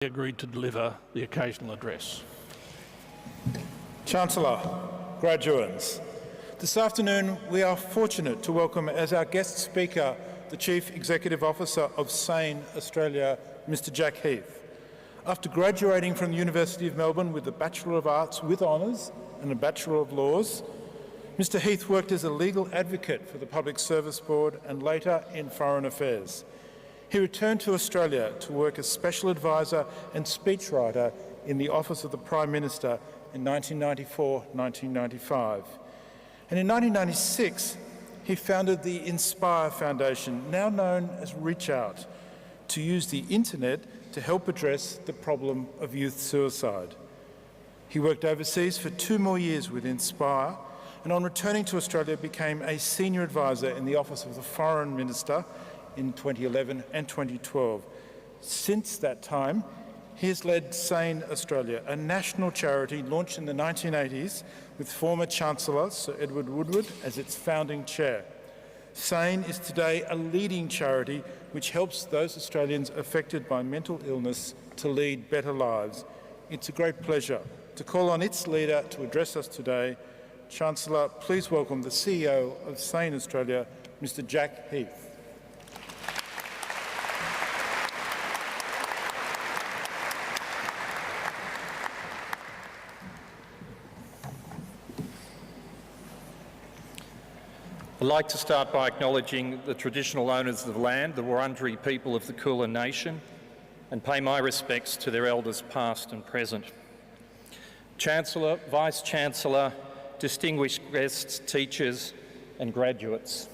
agreed to deliver the occasional address. Chancellor, graduates, this afternoon we are fortunate to welcome as our guest speaker the Chief Executive Officer of SANE Australia, Mr. Jack Heath. After graduating from the University of Melbourne with a Bachelor of Arts with honours and a Bachelor of Laws, Mr. Heath worked as a legal advocate for the Public Service Board and later in Foreign Affairs. He returned to Australia to work as Special Advisor and speechwriter in the Office of the Prime Minister in 1994-1995. And in 1996, he founded the Inspire Foundation, now known as Reach Out, to use the internet to help address the problem of youth suicide. He worked overseas for 2 more years with Inspire, and on returning to Australia became a senior advisor in the Office of the Foreign Minister in 2011 and 2012. Since that time, he has led SANE Australia, a national charity launched in the 1980s with former Chancellor Sir Edward Woodward as its founding chair. SANE is today a leading charity which helps those Australians affected by mental illness to lead better lives. It's a great pleasure to call on its leader to address us today. Chancellor, please welcome the CEO of SANE Australia, Mr. Jack Heath. I'd like to start by acknowledging the traditional owners of the land, the Wurundjeri people of the Kulin Nation, and pay my respects to their elders past and present. Chancellor, Vice-Chancellor, distinguished guests, teachers and graduates.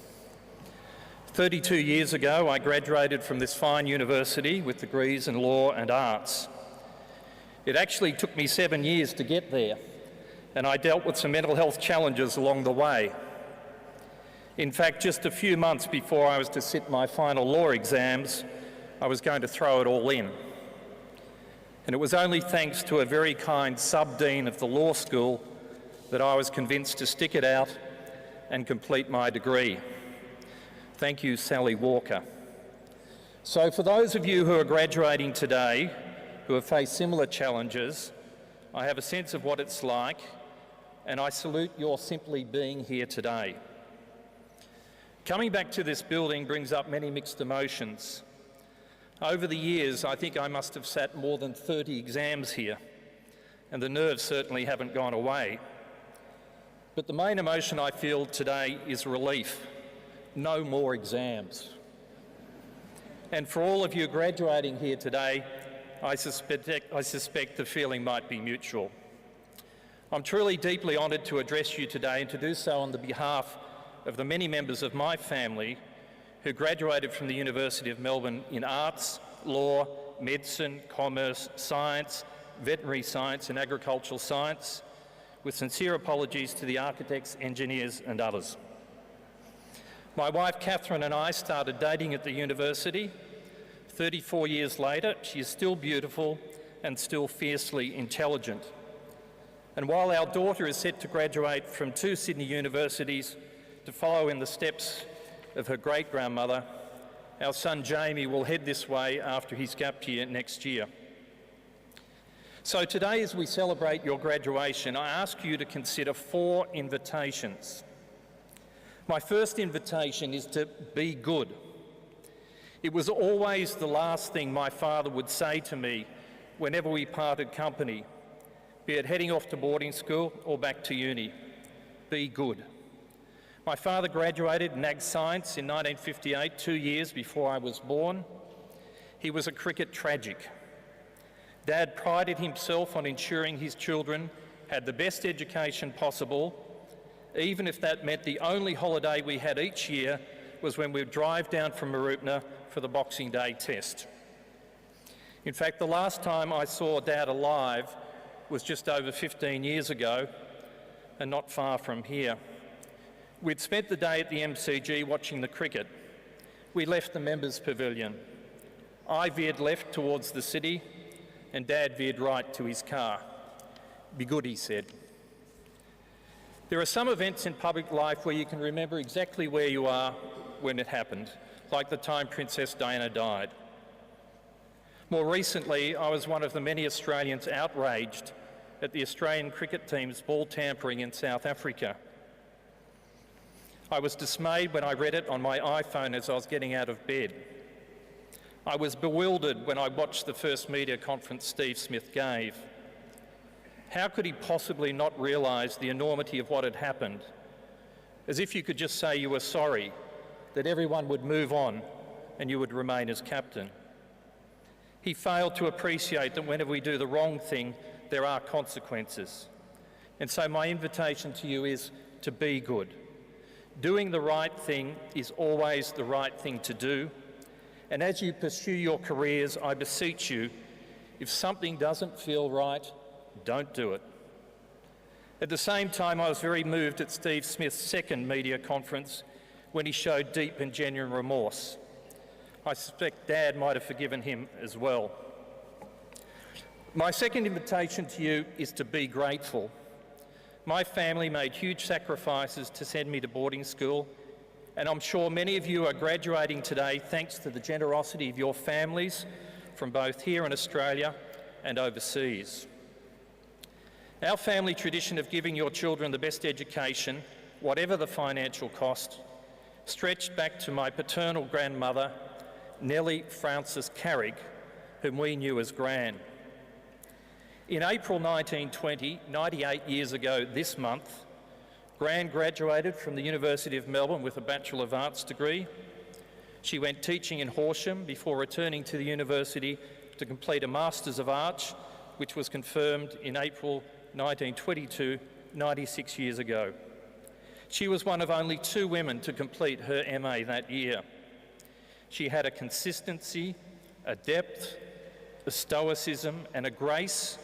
32 years ago, I graduated from this fine university with degrees in law and arts. It actually took me 7 years to get there, and I dealt with some mental health challenges along the way. In fact, just a few months before I was to sit my final law exams, I was going to throw it all in. And it was only thanks to a very kind sub-dean of the law school that I was convinced to stick it out and complete my degree. Thank you, Sally Walker. So for those of you who are graduating today, who have faced similar challenges, I have a sense of what it's like, and I salute your simply being here today. Coming back to this building brings up many mixed emotions. Over the years, I think I must have sat more than 30 exams here, and the nerves certainly haven't gone away. But the main emotion I feel today is relief. No more exams. And for all of you graduating here today, I suspect the feeling might be mutual. I'm truly deeply honoured to address you today and to do so on the behalf of the many members of my family who graduated from the University of Melbourne in arts, law, medicine, commerce, science, veterinary science and agricultural science, with sincere apologies to the architects, engineers and others. My wife Catherine and I started dating at the university. 34 years later, she is still beautiful and still fiercely intelligent. And while our daughter is set to graduate from 2 Sydney universities to follow in the steps of her great-grandmother, our son Jamie will head this way after his gap year next year. So today, as we celebrate your graduation, I ask you to consider 4 invitations. My first invitation is to be good. It was always the last thing my father would say to me whenever we parted company, be it heading off to boarding school or back to uni. Be good. My father graduated in Ag Science in 1958, 2 years before I was born. He was a cricket tragic. Dad prided himself on ensuring his children had the best education possible, even if that meant the only holiday we had each year was when we'd drive down from Mooroopna for the Boxing Day test. In fact, the last time I saw Dad alive was just over 15 years ago, and not far from here. We'd spent the day at the MCG watching the cricket. We left the members' pavilion. I veered left towards the city, and Dad veered right to his car. Be good, he said. There are some events in public life where you can remember exactly where you are when it happened, like the time Princess Diana died. More recently, I was one of the many Australians outraged at the Australian cricket team's ball tampering in South Africa. I was dismayed when I read it on my iPhone as I was getting out of bed. I was bewildered when I watched the first media conference Steve Smith gave. How could he possibly not realise the enormity of what had happened? As if you could just say you were sorry, that everyone would move on and you would remain as captain. He failed to appreciate that whenever we do the wrong thing, there are consequences. And so my invitation to you is to be good. Doing the right thing is always the right thing to do. And as you pursue your careers, I beseech you, if something doesn't feel right, don't do it. At the same time, I was very moved at Steve Smith's second media conference when he showed deep and genuine remorse. I suspect Dad might have forgiven him as well. My second invitation to you is to be grateful. My family made huge sacrifices to send me to boarding school, and I'm sure many of you are graduating today thanks to the generosity of your families from both here in Australia and overseas. Our family tradition of giving your children the best education, whatever the financial cost, stretched back to my paternal grandmother, Nellie Frances Carrick, whom we knew as Gran. In April 1920, 98 years ago this month, Gran graduated from the University of Melbourne with a Bachelor of Arts degree. She went teaching in Horsham before returning to the university to complete a Masters of Arts, which was confirmed in April 1922, 96 years ago. She was one of only 2 women to complete her MA that year. She had a consistency, a depth, a stoicism and a grace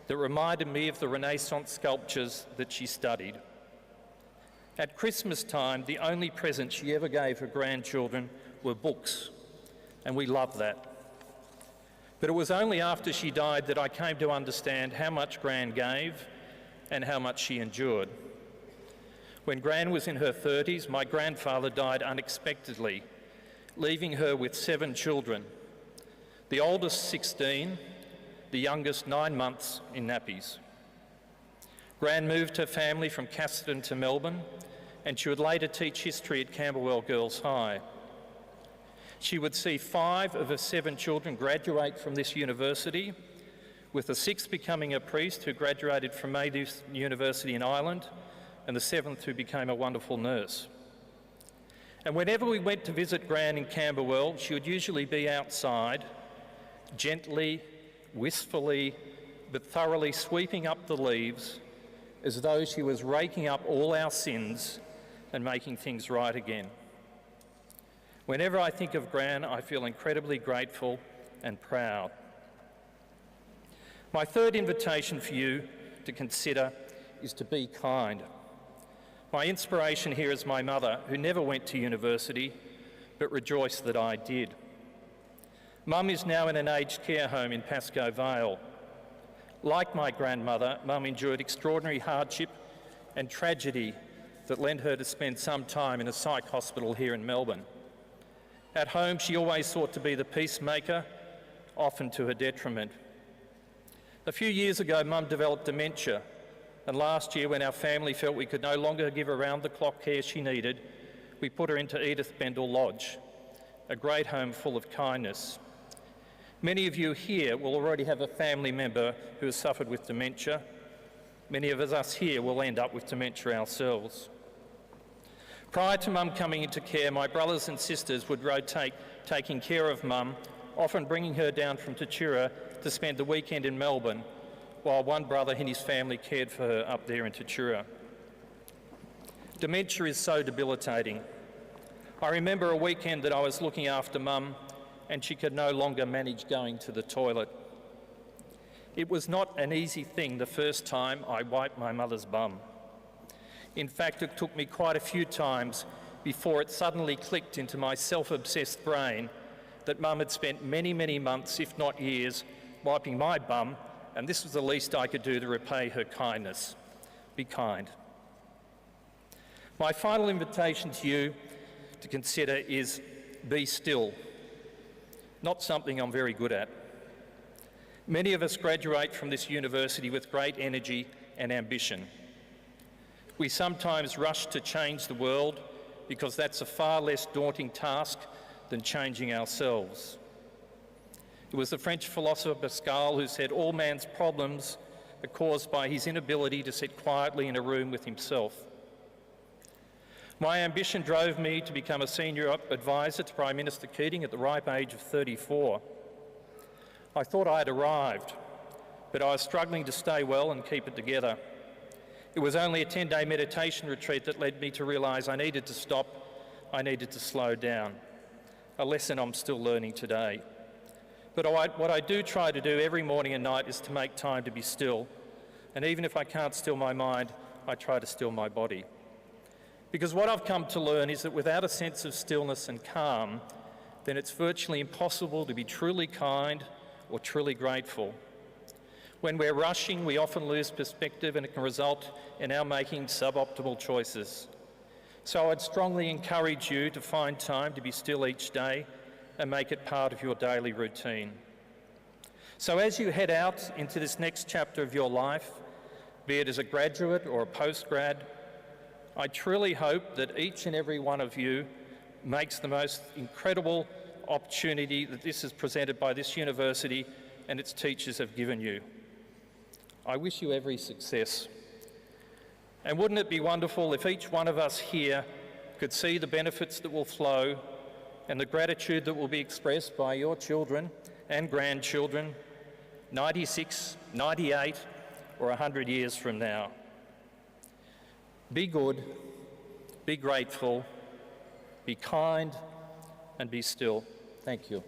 that reminded me of the Renaissance sculptures that she studied. At Christmas time, the only present she ever gave her grandchildren were books, and we loved that. But it was only after she died that I came to understand how much Gran gave and how much she endured. When Gran was in her 30s, my grandfather died unexpectedly, leaving her with 7 children, the oldest 16, the youngest 9 months in nappies. Gran moved her family from Casterton to Melbourne, and she would later teach history at Camberwell Girls High. She would see 5 of her 7 children graduate from this university, with the 6th becoming a priest who graduated from Mayhew University in Ireland, and the 7th who became a wonderful nurse. And whenever we went to visit Gran in Camberwell, she would usually be outside, gently, wistfully, but thoroughly sweeping up the leaves as though she was raking up all our sins and making things right again. Whenever I think of Gran, I feel incredibly grateful and proud. My third invitation for you to consider is to be kind. My inspiration here is my mother, who never went to university, but rejoiced that I did. Mum is now in an aged care home in Pascoe Vale. Like my grandmother, Mum endured extraordinary hardship and tragedy that led her to spend some time in a psych hospital here in Melbourne. At home, she always sought to be the peacemaker, often to her detriment. A few years ago, Mum developed dementia, and last year, when our family felt we could no longer give her round-the-clock care she needed, we put her into Edith Bendall Lodge, a great home full of kindness. Many of you here will already have a family member who has suffered with dementia. Many of us here will end up with dementia ourselves. Prior to Mum coming into care, my brothers and sisters would rotate taking care of Mum, often bringing her down from Tatura to spend the weekend in Melbourne, while one brother and his family cared for her up there in Tatura. Dementia is so debilitating. I remember a weekend that I was looking after Mum and she could no longer manage going to the toilet. It was not an easy thing the first time I wiped my mother's bum. In fact, it took me quite a few times before it suddenly clicked into my self-obsessed brain that Mum had spent many, many months, if not years, wiping my bum, and this was the least I could do to repay her kindness. Be kind. My final invitation to you to consider is be still. Not something I'm very good at. Many of us graduate from this university with great energy and ambition. We sometimes rush to change the world because that's a far less daunting task than changing ourselves. It was the French philosopher Pascal who said all man's problems are caused by his inability to sit quietly in a room with himself. My ambition drove me to become a senior advisor to Prime Minister Keating at the ripe age of 34. I thought I had arrived, but I was struggling to stay well and keep it together. It was only a 10-day meditation retreat that led me to realise I needed to stop, I needed to slow down, a lesson I'm still learning today. But what I do try to do every morning and night is to make time to be still, and even if I can't still my mind, I try to still my body. Because what I've come to learn is that without a sense of stillness and calm, then it's virtually impossible to be truly kind or truly grateful. When we're rushing, we often lose perspective and it can result in our making suboptimal choices. So I'd strongly encourage you to find time to be still each day and make it part of your daily routine. So as you head out into this next chapter of your life, be it as a graduate or a postgrad, I truly hope that each and every one of you makes the most incredible opportunity that this is presented by this university and its teachers have given you. I wish you every success. And wouldn't it be wonderful if each one of us here could see the benefits that will flow and the gratitude that will be expressed by your children and grandchildren 96, 98 or 100 years from now. Be good, be grateful, be kind and be still. Thank you.